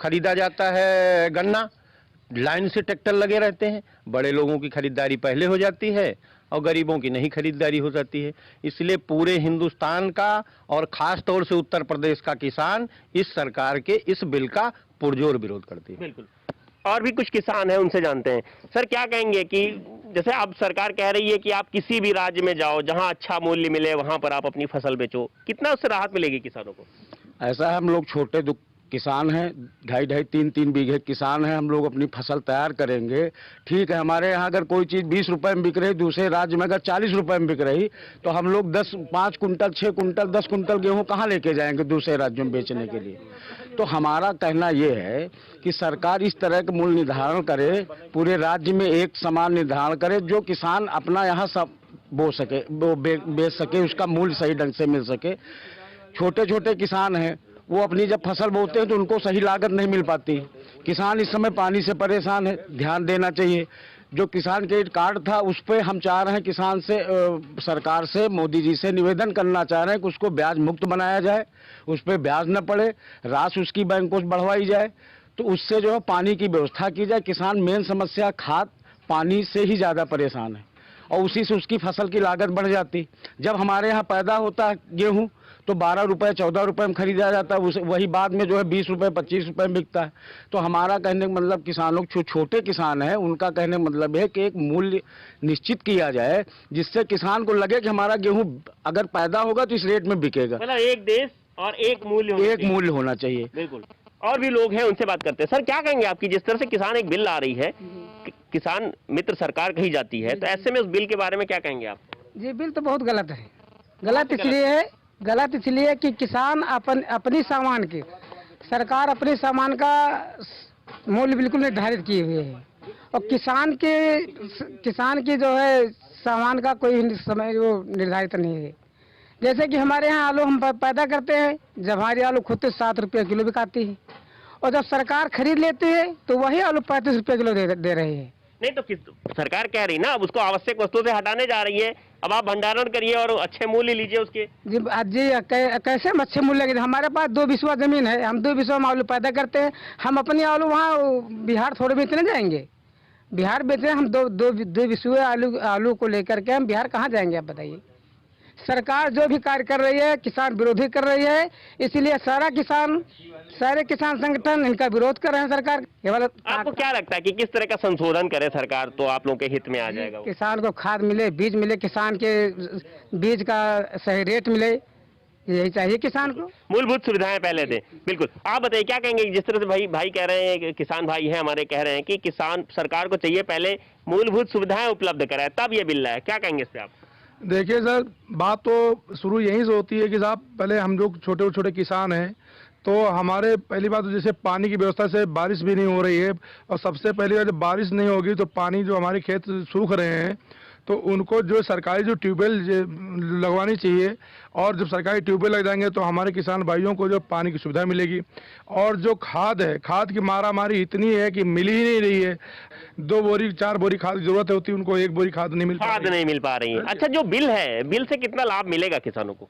खरीदा जाता है गन्ना, लाइन से ट्रैक्टर लगे रहते हैं। बड़े लोगों की खरीदारी पहले हो जाती है और गरीबों की नहीं खरीदारी हो जाती है। इसलिए पूरे हिंदुस्तान का और खास तौर से उत्तर प्रदेश का किसान इस सरकार के इस बिल का पुरजोर विरोध करते हैं। बिल्कुल। और भी कुछ किसान हैं, उनसे जानते हैं। सर क्या कहेंगे कि जैसे अब सरकार कह रही है कि आप किसी भी राज्य में जाओ जहां अच्छा मूल्य मिले वहां पर आप अपनी फसल बेचो, कितना उससे राहत मिलेगी किसानों को? ऐसा है, हम लोग छोटे किसान हैं, 2.5-3 बीघे किसान हैं। हम लोग अपनी फसल तैयार करेंगे, ठीक है। हमारे यहाँ अगर कोई चीज़ 20 रुपए में बिक रही, दूसरे राज्य में अगर 40 रुपए में बिक रही, तो हम लोग 5 कुंटल 6 कुंटल 10 कुंटल गेहूँ कहाँ लेके जाएंगे दूसरे राज्यों में बेचने के लिए? तो हमारा कहना ये है कि सरकार इस तरह के मूल्य निर्धारण करे, पूरे राज्य में एक समान निर्धारण करे, जो किसान अपना यहाँ सब बो सके, वो बेच सके, उसका मूल्य सही ढंग से मिल सके। छोटे छोटे किसान हैं, वो अपनी जब फसल बोते हैं तो उनको सही लागत नहीं मिल पाती। किसान इस समय पानी से परेशान है, ध्यान देना चाहिए। जो किसान क्रेडिट कार्ड था उस पर हम चाह रहे हैं किसान से, सरकार से, मोदी जी से निवेदन करना चाह रहे हैं कि उसको ब्याज मुक्त बनाया जाए, उस पर ब्याज न पड़े, राशि उसकी बैंकों से बढ़वाई जाए, तो उससे जो है पानी की व्यवस्था की जाए। किसान मेन समस्या खाद पानी से ही ज़्यादा परेशान है और उसी से उसकी फसल की लागत बढ़ जाती। जब हमारे यहाँ पैदा होता है गेहूँ तो 12 रुपए 14 रुपए में खरीदा जाता है, वही बाद में जो है 20 रुपए 25 रुपए में बिकता है। तो हमारा कहने का मतलब किसानों जो छोटे किसान हैं उनका कहने का मतलब है कि एक मूल्य निश्चित किया जाए जिससे किसान को लगे कि हमारा गेहूं अगर पैदा होगा तो इस रेट में बिकेगा। मतलब एक देश और एक मूल्य होना चाहिए। बिल्कुल। और भी लोग हैं, उनसे बात करते हैं। सर क्या कहेंगे आपकी, जिस तरह से किसान एक बिल आ रही है, किसान मित्र सरकार कही जाती है, तो ऐसे में उस बिल के बारे में क्या कहेंगे आप? जी बिल तो बहुत गलत है। गलत इसलिए कि किसान अपनी सामान के, सरकार अपने सामान का मूल्य बिल्कुल निर्धारित किए हुए है और किसान की जो है सामान का कोई समय वो निर्धारित नहीं है। जैसे कि हमारे यहाँ आलू हम पैदा करते हैं, जब हमारी आलू खुद से 7 रुपये किलो बिकाती है और जब सरकार खरीद लेती है तो वही आलू 35 रुपये किलो दे रही है। नहीं तो सरकार कह रही ना, अब उसको आवश्यक वस्तुओं से हटाने जा रही है, अब आप भंडारण करिए और अच्छे मूल्य लीजिए उसके। जी कैसे हम अच्छे मूल्य लेंगे? हमारे पास 2 बिस्वा जमीन है, हम 2 बिस्वा में आलू पैदा करते हैं। हम अपनी आलू वहाँ बिहार थोड़े बेचने जाएंगे? बिहार बेचने हम दो बिस्वे आलू को लेकर के हम बिहार कहाँ जाएंगे? आप बताइए। सरकार जो भी कार्य कर रही है किसान विरोधी कर रही है, इसीलिए सारे किसान संगठन इनका विरोध कर रहे हैं। सरकार केवल आपको क्या लगता है कि किस तरह का संशोधन करे सरकार तो आप लोगों के हित में आ जाएगा? किसान को खाद मिले, बीज मिले, किसान के बीज का सही रेट मिले, यही चाहिए किसान को। मूलभूत सुविधाएं पहले दें। बिल्कुल। आप बताइए क्या कहेंगे, जिस तरह से भाई कह रहे हैं, किसान भाई हैं हमारे, कह रहे हैं कि किसान सरकार को चाहिए पहले मूलभूत सुविधाएं उपलब्ध कराए तब ये बिल लाए, क्या कहेंगे इससे आप? देखिए सर, बात तो शुरू यहीं से होती है कि साहब पहले हम जो छोटे छोटे किसान हैं तो हमारे पहली बात तो जैसे पानी की व्यवस्था से बारिश भी नहीं हो रही है और सबसे पहली बात जब बारिश नहीं होगी तो पानी जो हमारे खेत सूख रहे हैं तो उनको जो सरकारी जो ट्यूबवेल लगवानी चाहिए और जब सरकारी ट्यूबवेल लग जाएंगे तो हमारे किसान भाइयों को जो पानी की सुविधा मिलेगी। और जो खाद है, खाद की मारामारी इतनी है कि मिल ही नहीं रही है। 2 बोरी 4 बोरी खाद की जरूरत होती है, उनको 1 बोरी खाद नहीं मिल पा रही है। अच्छा, जो बिल है, बिल से कितना लाभ मिलेगा किसानों को?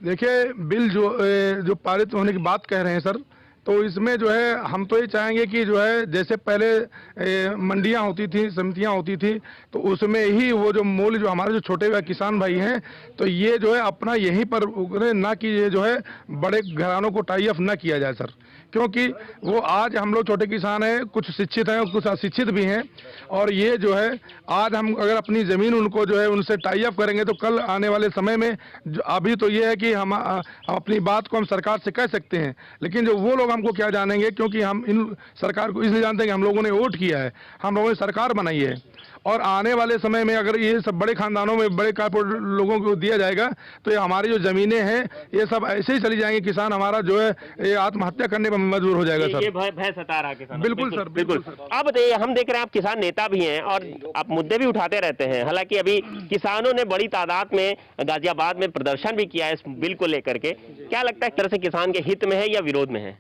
देखिए, बिल जो पारित होने की बात कह रहे हैं सर, तो इसमें जो है हम तो ये चाहेंगे कि जो है जैसे पहले मंडियां होती थी, समितियां होती थी, तो उसमें ही वो जो मूल्य जो हमारे जो छोटे किसान भाई हैं तो ये जो है अपना यहीं पर उगरे, ना कि ये जो है बड़े घरानों को टाई अप ना किया जाए सर। क्योंकि वो आज हम लोग छोटे किसान हैं, कुछ शिक्षित हैं, कुछ अशिक्षित भी हैं, और ये जो है आज हम अगर अपनी ज़मीन उनको जो है उनसे टाई अप करेंगे तो कल आने वाले समय में अभी तो ये है कि हम अपनी बात को हम सरकार से कह सकते हैं, लेकिन जो वो लोग हमको क्या जानेंगे, क्योंकि हम इन सरकार को इसलिए जानते हैं कि हम लोगों ने वोट किया है, हम लोगों ने सरकार बनाई है और आने वाले समय में अगर ये सब बड़े खानदानों में बड़े कारपोरेट लोगों को दिया जाएगा तो ये हमारी जो जमीनें हैं ये सब ऐसे ही चली जाएंगी, किसान हमारा जो है ये आत्महत्या करने पर मजबूर हो जाएगा सर। ये भय सता रहा है किसान। बिल्कुल सर, बिल्कुल। आप बताइए, हम देख रहे हैं आप किसान नेता भी हैं और आप मुद्दे भी उठाते रहते हैं। हालांकि अभी किसानों ने बड़ी तादाद में गाजियाबाद में प्रदर्शन भी किया है इस बिल को लेकर के, क्या लगता है एक तरह से किसान के हित में है या विरोध में है?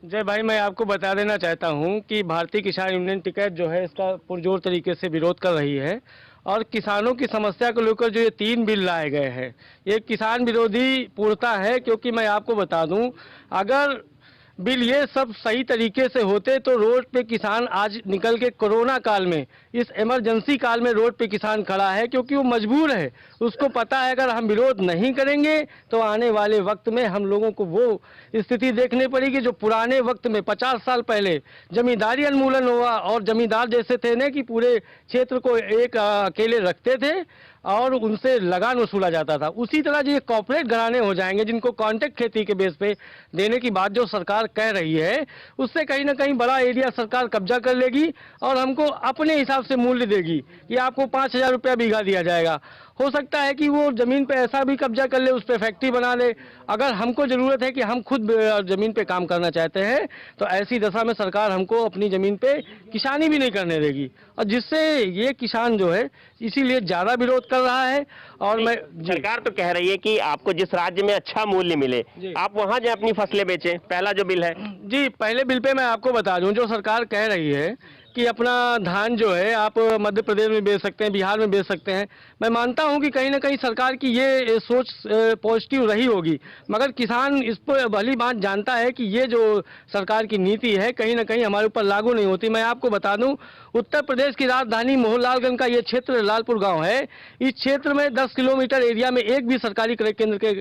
जय भाई, मैं आपको बता देना चाहता हूं कि भारतीय किसान यूनियन टिकैत जो है इसका पुरजोर तरीके से विरोध कर रही है और किसानों की समस्या को लेकर जो ये 3 बिल लाए गए हैं ये किसान विरोधी पूर्णता है। क्योंकि मैं आपको बता दूं, अगर बिल ये सब सही तरीके से होते तो रोड पे किसान आज निकल के कोरोना काल में, इस इमरजेंसी काल में रोड पे किसान खड़ा है क्योंकि वो मजबूर है। उसको पता है अगर हम विरोध नहीं करेंगे तो आने वाले वक्त में हम लोगों को वो स्थिति देखने पड़ेगी जो पुराने वक्त में 50 साल पहले जमींदारी उन्मूलन हुआ और जमींदार जैसे थे ना कि पूरे क्षेत्र को एक अकेले रखते थे और उनसे लगान वसूला जाता था। उसी तरह जो ये कॉर्पोरेट घराने हो जाएंगे जिनको कॉन्ट्रैक्ट खेती के बेस पे देने की बात जो सरकार कह रही है, उससे कहीं ना कहीं बड़ा एरिया सरकार कब्जा कर लेगी और हमको अपने हिसाब से मूल्य देगी कि आपको 5,000 रुपया बीघा दिया जाएगा। हो सकता है कि वो जमीन पे ऐसा भी कब्जा कर ले, उस पर फैक्ट्री बना ले। अगर हमको जरूरत है कि हम खुद जमीन पे काम करना चाहते हैं तो ऐसी दशा में सरकार हमको अपनी जमीन पे किसानी भी नहीं करने देगी और जिससे ये किसान जो है इसीलिए ज्यादा विरोध कर रहा है। और मैं सरकार तो कह रही है कि आपको जिस राज्य में अच्छा मूल्य मिले आप वहां जाए अपनी फसलें बेचें, पहला जो बिल है। जी, पहले बिल पे मैं आपको बता दूं, जो सरकार कह रही है कि अपना धान जो है आप मध्य प्रदेश में बेच सकते हैं, बिहार में बेच सकते हैं, मैं मानता हूं कि कहीं ना कहीं सरकार की ये सोच पॉजिटिव रही होगी, मगर किसान इस पर भली बात जानता है कि ये जो सरकार की नीति है कहीं ना कहीं हमारे ऊपर लागू नहीं होती। मैं आपको बता दूं, उत्तर प्रदेश की राजधानी मोहनलालगंज का ये क्षेत्र लालपुर गांव है। इस क्षेत्र में 10 किलोमीटर एरिया में एक भी सरकारी क्रय केंद्र के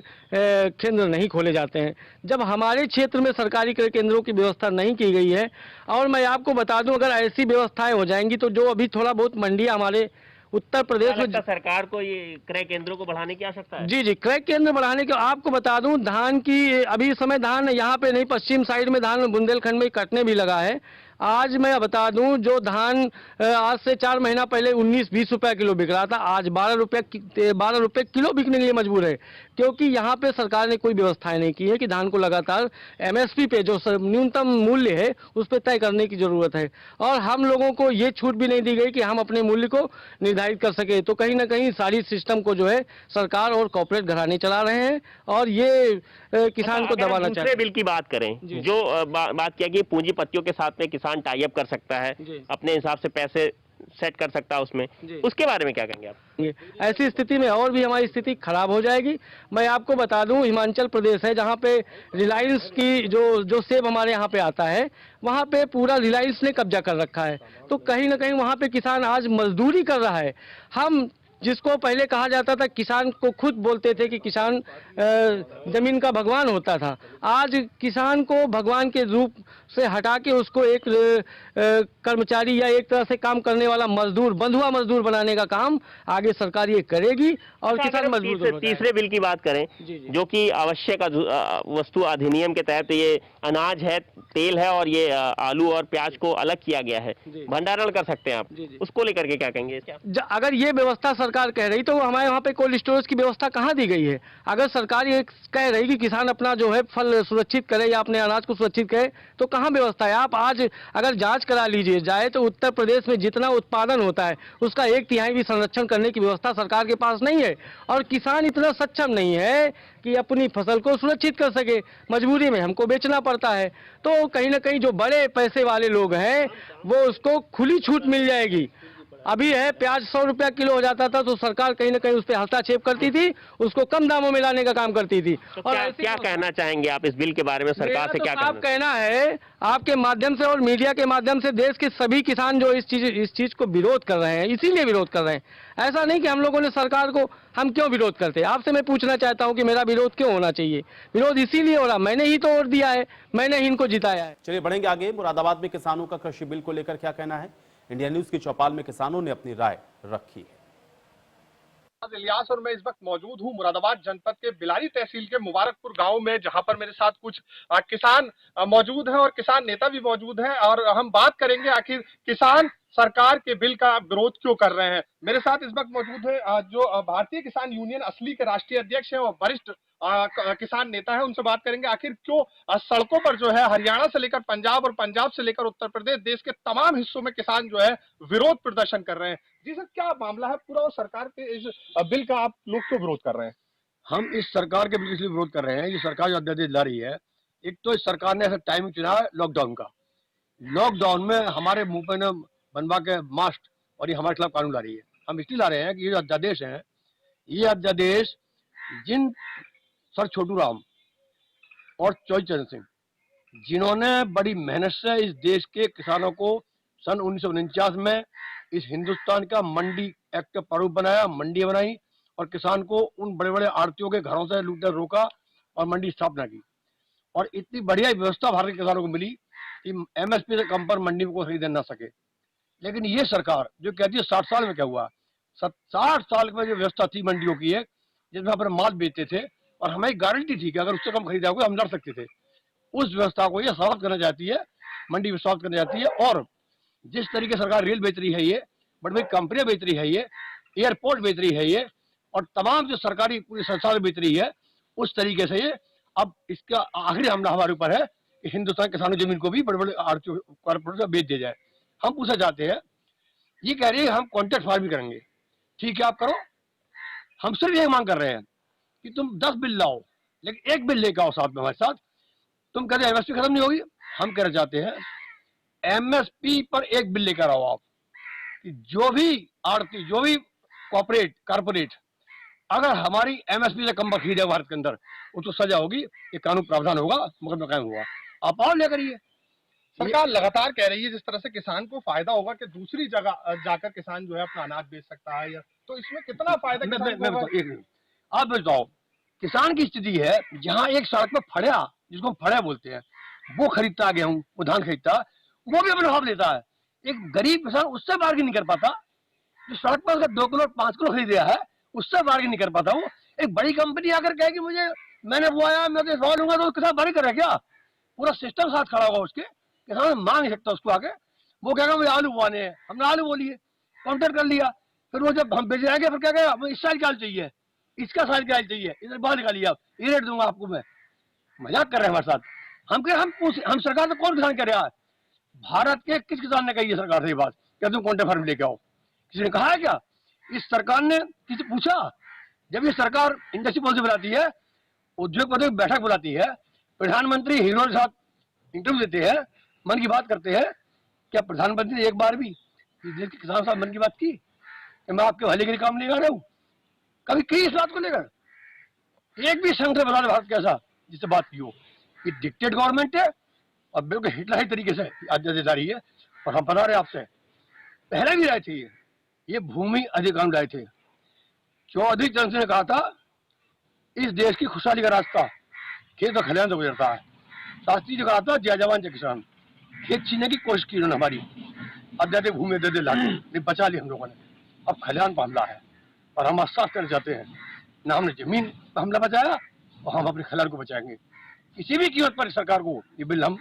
केंद्र नहीं खोले जाते हैं। जब हमारे क्षेत्र में सरकारी क्रय केंद्रों की व्यवस्था नहीं की गई है, और मैं आपको बता दूं अगर ऐसी व्यवस्थाएं हो जाएंगी तो जो अभी थोड़ा बहुत मंडियां हमारे उत्तर प्रदेश में, सरकार को ये क्रय केंद्रों को बढ़ाने की आवश्यकता है। जी, क्रय केंद्र बढ़ाने के आपको बता दूं, धान की अभी इस समय धान यहाँ पे नहीं, पश्चिम साइड में धान बुंदेलखंड में कटने भी लगा है। आज मैं बता दूं, जो धान आज से 4 महीना पहले 19-20 रुपए किलो बिक रहा था, आज 12 रुपए किलो बिकने के लिए मजबूर है क्योंकि यहाँ पे सरकार ने कोई व्यवस्थाएं नहीं की है कि धान को लगातार एमएसपी पे जो न्यूनतम मूल्य है उस पर तय करने की जरूरत है। और हम लोगों को ये छूट भी नहीं दी गई कि हम अपने मूल्य को निर्धारित कर सके। तो कहीं ना कहीं सारी सिस्टम को जो है सरकार और कॉर्पोरेट घराने चला रहे हैं और ये किसान को दबाना चाहते हैं। बिल की बात करें, जो बात किया कि पूंजीपतियों के साथ में किसान टाई अप कर सकता है, अपने हिसाब से पैसे सेट कर सकता है उसमें, उसके बारे में क्या कहेंगे आप? ऐसी स्थिति में और भी हमारी स्थिति खराब हो जाएगी। मैं आपको बता दूं, हिमाचल प्रदेश है जहां पे रिलायंस की जो सेब हमारे यहाँ पे आता है, वहां पे पूरा रिलायंस ने कब्जा कर रखा है। तो कहीं ना कहीं वहां पे किसान आज मजदूरी कर रहा है। हम जिसको पहले कहा जाता था, किसान को खुद बोलते थे कि किसान जमीन का भगवान होता था, आज किसान को भगवान के रूप से हटा के उसको एक कर्मचारी या एक तरह से काम करने वाला मजदूर, बंधुआ मजदूर बनाने का काम आगे सरकार ये करेगी और किसान मजबूर। तीसरे बिल की बात करें जो कि आवश्यक वस्तु अधिनियम के तहत ये अनाज है, तेल है और ये आलू और प्याज को अलग किया गया है, भंडारण कर सकते हैं आप, उसको लेकर के क्या कहेंगे? अगर ये व्यवस्था सरकार कह रही तो हमारे वहाँ पे कोल्ड स्टोरेज की व्यवस्था कहाँ दी गई है? अगर सरकार ये कह रही कि किसान अपना जो है फल सुरक्षित करे या अपने अनाज को सुरक्षित करे तो कहाँ व्यवस्था है? आप आज अगर जांच करा लीजिए जाए तो उत्तर प्रदेश में जितना उत्पादन होता है उसका 1/3 भी संरक्षण करने की व्यवस्था सरकार के पास नहीं है और किसान इतना सक्षम नहीं है कि अपनी फसल को सुरक्षित कर सके। मजबूरी में हमको बेचना पड़ता है। तो कहीं ना कहीं जो बड़े पैसे वाले लोग हैं वो उसको खुली छूट मिल जाएगी। अभी है प्याज 100 रुपया किलो हो जाता था तो सरकार कहीं ना कहीं उस पर हस्तक्षेप करती थी, उसको कम दामों में लाने का काम करती थी। तो और क्या कहना चाहेंगे आप इस बिल के बारे में? सरकार से क्या कहना है? आपके माध्यम से और मीडिया के माध्यम से देश के सभी किसान जो इस चीज को विरोध कर रहे हैं, इसीलिए विरोध कर रहे हैं। ऐसा नहीं कि हम लोगों ने सरकार को हम क्यों विरोध करते हैं। आपसे मैं पूछना चाहता हूं कि मेरा विरोध क्यों होना चाहिए? विरोध इसीलिए हो रहा, मैंने ही तो वोट दिया है, मैंने ही इनको जिताया है। चलिए बढ़ेंगे आगे। मुरादाबाद में किसानों का कृषि बिल को लेकर क्या कहना है? इंडिया न्यूज की चौपाल में किसानों ने अपनी राय रखी है। इलियास और मैं इस वक्त मौजूद हूं मुरादाबाद जनपद के बिलारी तहसील के मुबारकपुर गांव में, जहां पर मेरे साथ कुछ किसान मौजूद हैं और किसान नेता भी मौजूद हैं और हम बात करेंगे आखिर किसान सरकार के बिल का विरोध क्यों कर रहे हैं। मेरे साथ इस वक्त मौजूद है जो भारतीय किसान यूनियन असली के राष्ट्रीय अध्यक्ष हैं और वरिष्ठ किसान नेता है। उनसे बात करेंगे आखिर क्यों सड़कों पर जो है हरियाणा से लेकर पंजाब और पंजाब से लेकर उत्तर प्रदेश, देश के तमाम हिस्सों में किसान जो है विरोध प्रदर्शन कर रहे हैं। जी सर, क्या मामला है पूरा और सरकार के इस बिल का आप लोग क्यों विरोध कर रहे हैं? हम इस सरकार के बिल इसलिए विरोध कर रहे हैं, ये सरकार जो अध्यादेश ला रही है, एक तो इस सरकार ने ऐसा टाइम चुना है लॉकडाउन का। लॉकडाउन में हमारे मुंह पे न बनवा के मास्क और ये हमारे खिलाफ कानून ला रही है। हम इसलिए ला रहे हैं कि ये जो अध्यादेश है, ये अध्यादेश जिन सर छोटू राम और चौधरी चरण सिंह, जिन्होंने बड़ी मेहनत से इस देश के किसानों को सन 1949 में इस हिंदुस्तान का मंडी एक्ट का प्रारूप बनाया, मंडियां बनाई और किसान को उन बड़े बड़े आड़तियों के घरों से लूटकर रोका और मंडी स्थापना की। और इतनी बढ़िया व्यवस्था भारत के किसानों को मिली कि एमएसपी से कम पर मंडी में कोई खरीद ना सके। लेकिन ये सरकार जो कहती है 60 साल में क्या हुआ, 60 साल में जो व्यवस्था थी मंडियों की है, जिसमें अपने माल बेचते थे और हमें गारंटी थी कि अगर उससे कम खरीदा होगा हम लड़ सकते थे, उस व्यवस्था को ये समाप्त करना चाहती है, मंडी में समाप्त करना चाहती है। और जिस तरीके से सरकार रेल बेच रही है, ये बड़ी बड़ी कंपनियां बेच रही है, ये एयरपोर्ट बेच रही है, ये और तमाम जो सरकारी पूरी संस्थान बेच रही है, उस तरीके से ये अब इसका आखिरी हमला हमारे ऊपर है कि हिंदुस्तान किसानों जमीन को भी बड़े बड़े कॉर्पोरेट बेच दिया जाए। हम पूछना चाहते हैं, ये कह रही है हम कॉन्ट्रैक्ट फार्मिंग करेंगे, ठीक है आप करो, हम सिर्फ ये मांग कर रहे हैं कि तुम 10 बिल लाओ, लेकिन एक बिल लेकर आओ साथ में हमारे साथ। तुम कहते एमएसपी खत्म नहीं होगी, हम कहना चाहते हैं एमएसपी पर एक बिल लेकर आओ आप, कि जो भी आड़ती, जो भी कॉर्पोरेट अगर हमारी एमएसपी से कम खरीदे भारत के अंदर, उसको सजा होगी, ये कानून प्रावधान होगा, मुकदमा कायम होगा। आप और लेकर ये सरकार लगातार कह रही है जिस तरह से किसान को फायदा होगा कि दूसरी जगह जाकर किसान जो है अपना अनाज बेच सकता है, या तो इसमें कितना फायदा आप बताओ, किसान की स्थिति है जहाँ एक सड़क पर फड़िया, जिसको हम फड़िया बोलते हैं, वो खरीदता गेहूं, वो धान खरीदता, वो भी अपना भाव लेता है। एक गरीब किसान उससे बार्गेन नहीं कर पाता, जो सड़क पर उसका 2 किलो 5 किलो खरीद रहा है, उससे बार्गेन नहीं कर पाता हूँ। एक बड़ी कंपनी आकर कहेगी मुझे मैंने वो आया मैं तो सवाल लूंगा, तो किसान बार्गेन कर रहा है क्या? पूरा सिस्टम साथ खड़ा होगा उसके, किसान मांग नहीं सकता उसको आके। वो कहेगा मुझे आलू बोने हैं, हमने आलू बोलिए, कॉन्ट्रैक्ट कर लिया, फिर वो जब हम बेच जाएंगे फिर क्या कहेगा मुझे इस साल क्या चाहिए, इसका साल क्या चाहिए, इधर बाहर निकालिए आप, ये रेट दूंगा आपको मैं। मजाक कर रहे हैं हमारे साथ। हम सरकार से कौन किसान कह रहा है? भारत के किस किसान ने कही है सरकार से ये बात क्या तुम कॉन्ट्रैक्ट फार्म लेके आओ? किसी ने कहा है क्या? इस सरकार ने किसी पूछा? जब ये सरकार इंडस्ट्री पॉलिसी बनाती है, उद्योगपतियों की बैठक बुलाती है, प्रधानमंत्री हीरो के साथ इंटरव्यू देते हैं, मन की बात करते हैं, क्या प्रधानमंत्री ने एक बार भी इस देश के किसानों के साथ मन की बात की कि मैं आपके भले के लिए काम नहीं कर रहा हूँ? कभी की इस बात को लेकर एक भी संगठन बता दे भारत कैसा जिससे बात की हो? ये डिक्टेट गवर्नमेंट है और बिल्कुल हिटलर तरीके से आजादी जा रही है। और हम बता रहे आपसे पहले भी रहे थे, ये भूमि अधिकार लाए थे। चौधरी चरण सिंह ने कहा था इस देश की खुशहाली का रास्ता खेत और खलिहान से गुजरता है। शास्त्री जी कहा था जय जवान जय किसान। खेत छीनने की कोशिश की उन्होंने हमारी, अध्यादेश भूमि दे लाके बचा ली हम लोगों ने। अब खलिहान पर हमला है और हम आश्वास करना चाहते हैं, ना हमने जमीन पर हमला बचाया और हम अपने खलिहान को बचाएंगे। किसी भी कीमत पर सरकार को ये बिल हम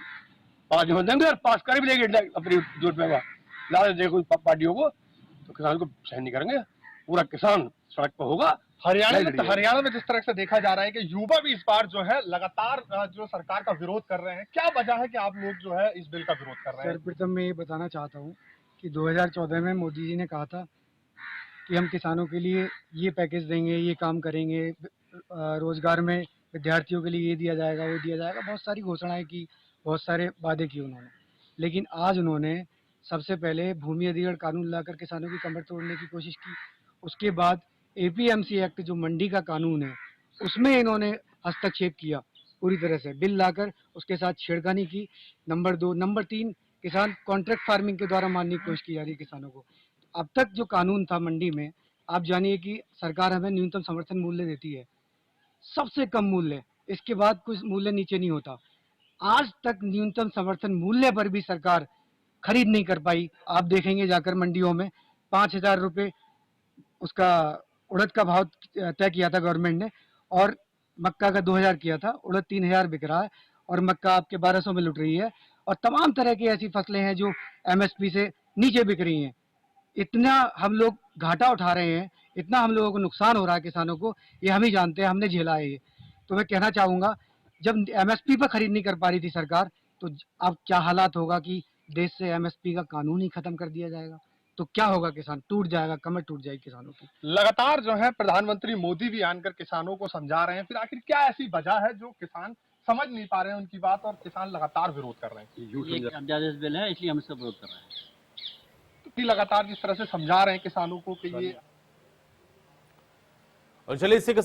पास में देंगे और पास कर भी लेंगे अपनी जरूरत में लाल देखो पार्टियों को, तो किसान को सहन नहीं करेंगे, पूरा किसान सड़क पर होगा। हरियाणा में जिस तरह से देखा जा रहा है कि युवा भी इस बार जो है लगातार जो सरकार का विरोध कर रहे हैं, क्या वजह है कि आप लोग जो है इस बिल का विरोध कर रहे हैं? सर्वप्रथम मैं ये बताना चाहता हूँ कि 2014 में मोदी जी ने कहा था कि हम किसानों के लिए ये पैकेज देंगे, ये काम करेंगे, रोजगार में विद्यार्थियों के लिए ये दिया जाएगा, वो दिया जाएगा, बहुत सारी घोषणाएं की, बहुत सारे वादे किए उन्होंने। लेकिन आज उन्होंने सबसे पहले भूमि अधिग्रहण कानून लाकर किसानों की कमर तोड़ने की कोशिश की। उसके बाद एपीएमसी एक्ट जो मंडी का कानून है, उसमें इन्होंने हस्तक्षेप किया पूरी तरह से, बिल लाकर उसके साथ छेड़खानी की। नंबर 2, नंबर 3, किसान कॉन्ट्रैक्ट फार्मिंग के द्वारा मारने की कोशिश की जा रही है किसानों को। अब तक जो कानून था मंडी में, आप जानिए कि सरकार हमें न्यूनतम समर्थन मूल्य देती है, सबसे कम मूल्य, इसके बाद कुछ मूल्य नीचे नहीं होता। आज तक न्यूनतम समर्थन मूल्य पर भी सरकार खरीद नहीं कर पाई। आप देखेंगे जाकर मंडियों में 5,000 रुपये उसका उड़द का भाव तय किया था गवर्नमेंट ने, और मक्का का 2000 किया था, उड़द 3000 बिक रहा है और मक्का आपके 1200 में लुट रही है। और तमाम तरह की ऐसी फसलें हैं जो एमएसपी से नीचे बिक रही हैं। इतना हम लोग घाटा उठा रहे हैं, इतना हम लोगों को नुकसान हो रहा है किसानों को, ये हम ही जानते हैं, हमने झेला है ये। तो मैं कहना चाहूँगा, जब एमएसपी पर खरीद नहीं कर पा रही थी सरकार, तो अब क्या हालात होगा कि देश से एमएसपी का कानून ही खत्म कर दिया जाएगा, तो क्या होगा, किसान टूट जाएगा, कमर टूट जाएगी किसानों की। लगातार जो है प्रधानमंत्री मोदी भी आकर किसानों को समझा रहे हैं, फिर आखिर क्या ऐसी वजह है जो किसान समझ नहीं पा रहे हैं उनकी बात, और किसान लगातार विरोध कर रहे हैं? ये अध्यादेश बिल है, इसलिए हम इसका विरोध कर रहे हैं। कि लगातार जिस तरह से समझा रहे हैं किसानों को कि ये और चलिए इसी के